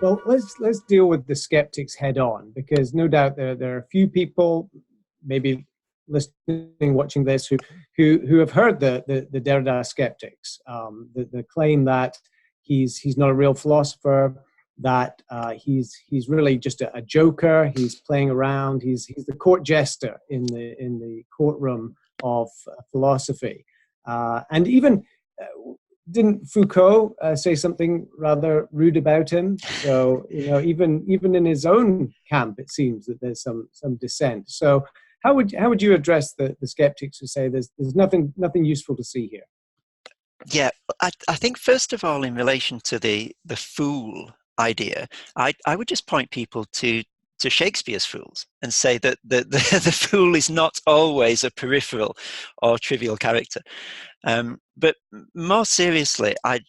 Well, let's deal with the skeptics head on, because no doubt there are a few people, maybe listening, watching this, who have heard the Derrida skeptics, the claim that he's not a real philosopher, that he's really just a joker. He's playing around. He's the court jester in the courtroom of philosophy, and even. Didn't Foucault say something rather rude about him? So, even in his own camp, it seems that there's some dissent. So, how would you address the skeptics who say there's nothing useful to see here? Yeah, I think first of all, in relation to the fool idea, I would just point people to Shakespeare's fools and say that the fool is not always a peripheral or trivial character. But more seriously, I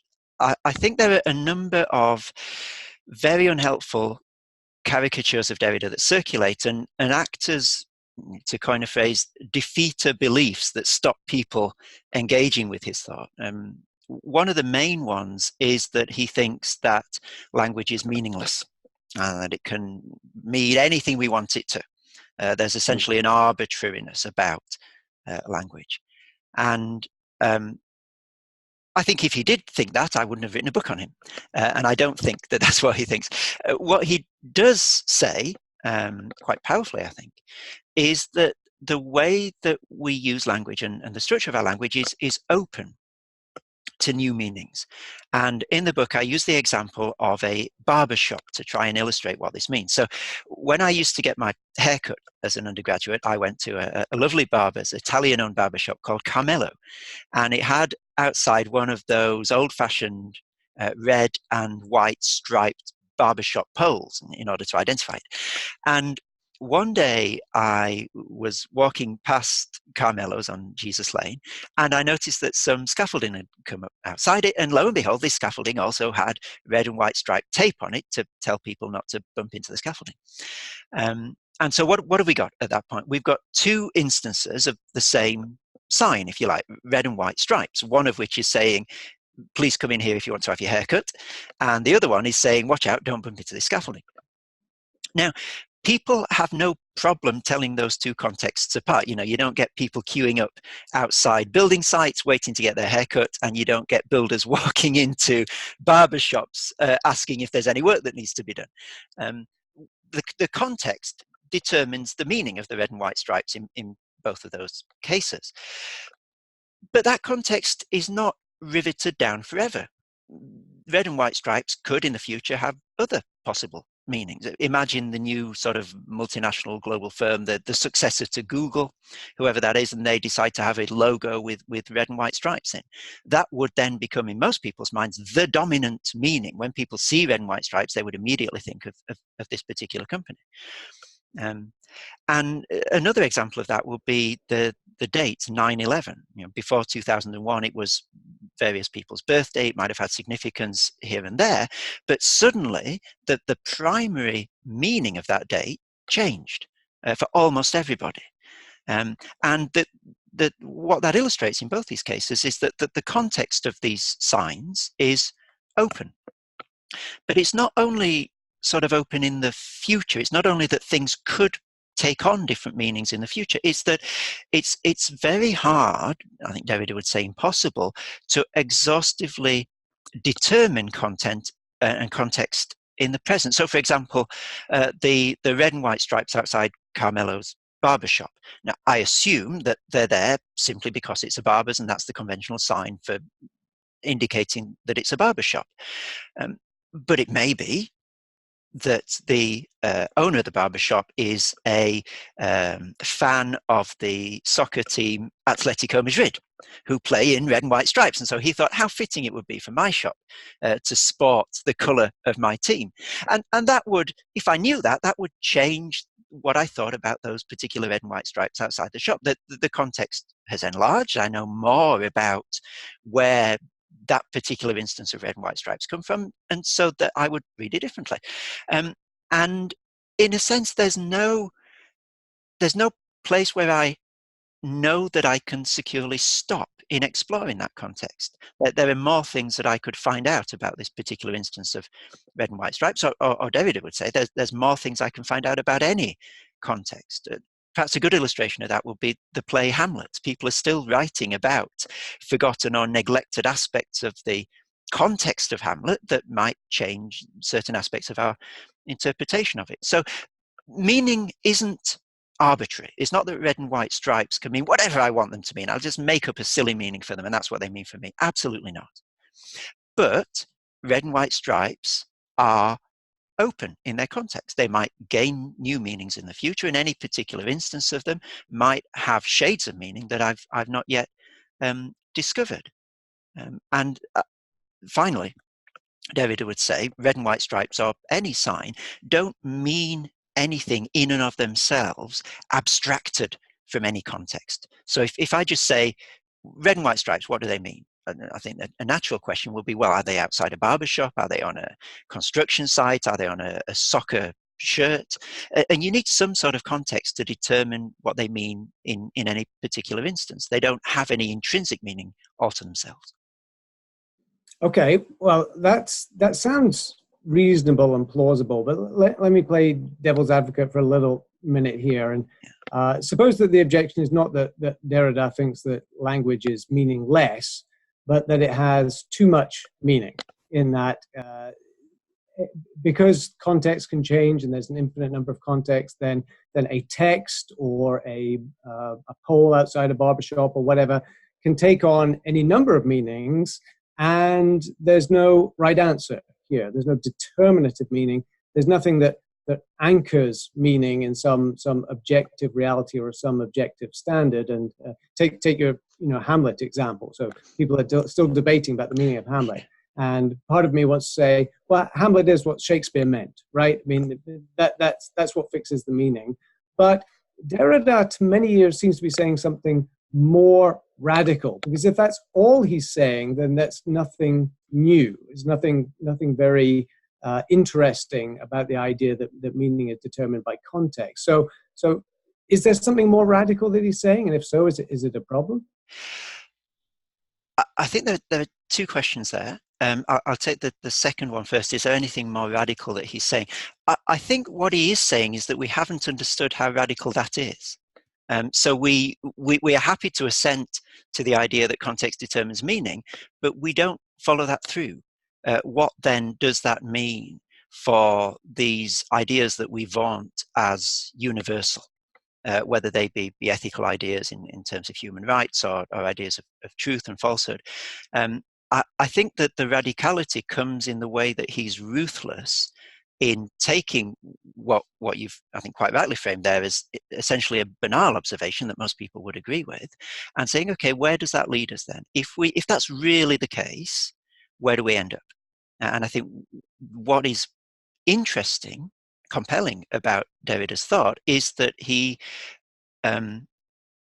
think there are a number of very unhelpful caricatures of Derrida that circulate and act as, to coin a phrase, defeater beliefs that stop people engaging with his thought. One of the main ones is that he thinks that language is meaningless, and that it can mean anything we want it to. There's essentially an arbitrariness about language. And I think if he did think that, I wouldn't have written a book on him. And I don't think that that's what he thinks. What he does say, quite powerfully, I think, is that the way that we use language and the structure of our language is open to new meanings. And in the book, I use the example of a barber shop to try and illustrate what this means. So when I used to get my haircut as an undergraduate, I went to a lovely barber's, Italian-owned barber shop called Carmelo. And it had outside one of those old-fashioned red and white striped barbershop poles in order to identify it. And one day I was walking past Carmelo's on Jesus Lane, and I noticed that some scaffolding had come up outside it, and lo and behold, this scaffolding also had red and white striped tape on it to tell people not to bump into the scaffolding. And so what have we got at that point? We've got two instances of the same sign, if you like, red and white stripes, one of which is saying, please come in here if you want to have your haircut, and the other one is saying, watch out, don't bump into the scaffolding. Now, people have no problem telling those two contexts apart. You don't get people queuing up outside building sites waiting to get their haircut, and you don't get builders walking into barber shops asking if there's any work that needs to be done. The context determines the meaning of the red and white stripes in both of those cases. But that context is not riveted down forever. Red and white stripes could in the future have other possible meanings. Imagine the new sort of multinational global firm, the successor to Google, whoever that is, and they decide to have a logo with red and white stripes in. That would then become, in most people's minds, the dominant meaning. When people see red and white stripes, they would immediately think of this particular company. And another example of that would be the date 9/11. Before 2001, it was various people's birthday. It might have had significance here and there, but suddenly the primary meaning of that date changed for almost everybody. And what that illustrates in both these cases is that the context of these signs is open. But it's not only sort of open in the future. It's not only that things could take on different meanings in the future, it's that it's very hard, I think Derrida would say impossible, to exhaustively determine content and context in the present. So, for example, the red and white stripes outside Carmelo's barbershop. Now, I assume that they're there simply because it's a barber's and that's the conventional sign for indicating that it's a barbershop. But it may be that the owner of the barbershop is a fan of the soccer team Atletico Madrid, who play in red and white stripes. And so he thought how fitting it would be for my shop to sport the colour of my team. And that would, if I knew that, that would change what I thought about those particular red and white stripes outside the shop. The context has enlarged. I know more about where that particular instance of red and white stripes come from, and so that I would read it differently. And in a sense, there's no place where I know that I can securely stop in exploring that context. That there are more things that I could find out about this particular instance of red and white stripes, or Derrida would say there's more things I can find out about any context. Perhaps a good illustration of that would be the play Hamlet. People are still writing about forgotten or neglected aspects of the context of Hamlet that might change certain aspects of our interpretation of it. So meaning isn't arbitrary. It's not that red and white stripes can mean whatever I want them to mean. I'll just make up a silly meaning for them, and that's what they mean for me. Absolutely not. But red and white stripes are open in their context. They might gain new meanings in the future, and any particular instance of them might have shades of meaning that I've not yet discovered. And finally, Derrida would say red and white stripes, or any sign, don't mean anything in and of themselves abstracted from any context. So if I just say red and white stripes, what do they mean? And I think that a natural question would be, well, are they outside a barber shop? Are they on a construction site? Are they on a soccer shirt? And you need some sort of context to determine what they mean in any particular instance. They don't have any intrinsic meaning all to themselves. Okay, well, that sounds reasonable and plausible, but let me play devil's advocate for a little minute here. And suppose that the objection is not that Derrida thinks that language is meaningless, but that it has too much meaning, in that because context can change and there's an infinite number of contexts, then a text or a pole outside a barbershop or whatever can take on any number of meanings, and there's no right answer here. There's no determinative meaning. There's nothing that anchors meaning in some objective reality or some objective standard. And take your Hamlet example. So people are still debating about the meaning of Hamlet. And part of me wants to say, well, Hamlet is what Shakespeare meant, right? I mean, that's what fixes the meaning. But Derrida, to many years, seems to be saying something more radical, because if that's all he's saying, then that's nothing new. There's nothing very interesting about the idea that meaning is determined by context. So is there something more radical that he's saying? And if so, is it a problem? I think there are two questions there. I'll take the second one first. Is there anything more radical that he's saying? I think what he is saying is that we haven't understood how radical that is. So we are happy to assent to the idea that context determines meaning, but we don't follow that through. What then does that mean for these ideas that we vaunt as universal, whether they be ethical ideas in terms of human rights or ideas of truth and falsehood? I think that the radicality comes in the way that he's ruthless in taking what you've, I think, quite rightly framed there as essentially a banal observation that most people would agree with, and saying, okay, where does that lead us then? If that's really the case, where do we end up? And I think what is interesting, compelling about Derrida's thought is that he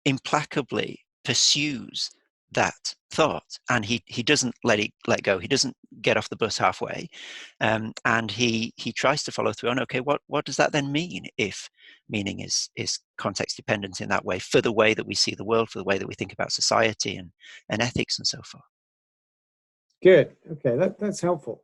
implacably pursues that thought, and he doesn't let go. He doesn't get off the bus halfway, and he tries to follow through on, okay, what does that then mean if meaning is context dependent in that way, for the way that we see the world, for the way that we think about society and ethics and so forth. Good. Okay, that's helpful.